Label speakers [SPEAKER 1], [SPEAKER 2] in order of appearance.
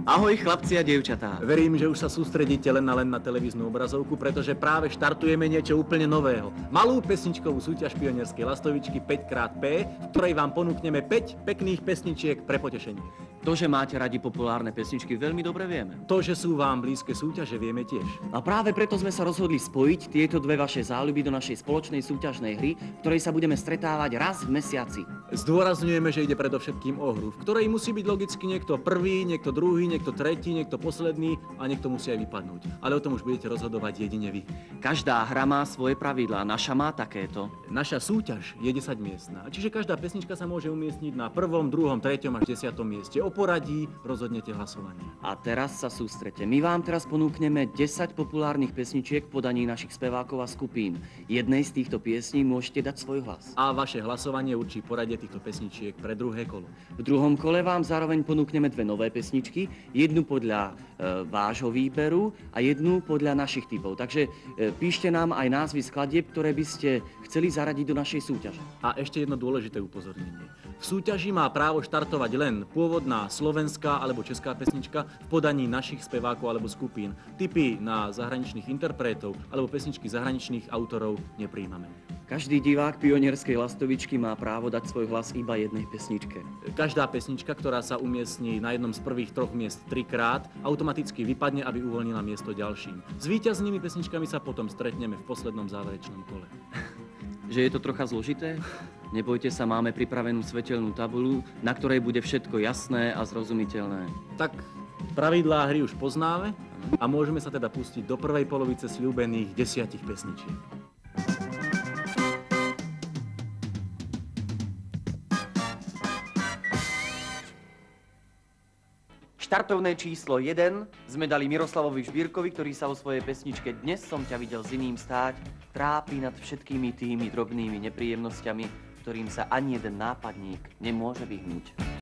[SPEAKER 1] Ahoj chlapci a dievčatá.
[SPEAKER 2] Verím, že už sa sústredíte len na televíznu obrazovku, pretože práve štartujeme niečo úplne nového. Malú pesničkovú súťaž Pionierskej lastovičky 5xP, v ktorej vám ponúkneme 5 pekných pesničiek pre potešenie.
[SPEAKER 1] To, že máte radi populárne pesničky, veľmi dobre vieme.
[SPEAKER 2] To, že sú vám blízke súťaže, vieme tiež.
[SPEAKER 1] A práve preto sme sa rozhodli spojiť tieto dve vaše záľuby do našej spoločnej súťažnej hry, v ktorej sa budeme stretávať raz v mesiaci.
[SPEAKER 2] Zdôrazňujeme, že ide predovšetkým o hru, v ktorej musí byť logicky niekto prvý, niekto druhý, niekto tretí, niekto posledný a niekto musí aj vypadnúť. Ale o tom už budete rozhodovať jedine vy.
[SPEAKER 1] Každá hra má svoje pravidlá, naša má takéto.
[SPEAKER 2] Naša súťaž je 10-miestna, čiže každá pesnička sa môže umiestniť na 1., 2., 3. až 10. mieste. O poradí rozhodnete hlasovanie.
[SPEAKER 1] A teraz sa sústrete. My vám teraz ponúkneme 10 populárnych pesničiek v podaní našich spevákov a skupín. Jednej z týchto piesní môžete dať svoj hlas.
[SPEAKER 2] A vaše hlasovanie určí poradie týchto pesničiek pre druhé kolo.
[SPEAKER 1] V druhom kole vám zároveň ponúkneme dve nové pesničky, jednu podľa vášho výberu a jednu podľa našich typov. Takže píšte nám aj názvy skladieb, ktoré by ste chceli zaradiť do našej súťaže.
[SPEAKER 2] A ešte jedno dôležité upozornenie. V súťaži má právo štartovať len pôvodná slovenská alebo česká pesnička v podaní našich spevákov alebo skupín. Tipy na zahraničných interpretov alebo pesničky zahraničných autorov nepríjmame.
[SPEAKER 1] Každý divák Pionierskej lastovičky má právo dať svoj hlas iba jednej pesničke.
[SPEAKER 2] Každá pesnička, ktorá sa umiestní na jednom z prvých 3 miest 3-krát, automaticky vypadne, aby uvoľnila miesto ďalším. S víťaznými pesničkami sa potom stretneme v poslednom záverečnom kole.
[SPEAKER 1] Že je to trocha zložité? Nebojte sa, máme pripravenú svetelnú tabuľu, na ktorej bude všetko jasné a zrozumiteľné.
[SPEAKER 2] Tak pravidlá hry už poznáme a môžeme sa teda pustiť do prvej polovice sľúbených 10 pesničiek.
[SPEAKER 1] Štartovné číslo 1 sme dali Miroslavovi Žbírkovi, ktorý sa o svojej pesničke Dnes som ťa videl s iným stáť trápi nad všetkými tými drobnými nepríjemnosťami, ktorým sa ani jeden nápadník nemôže vyhnúť.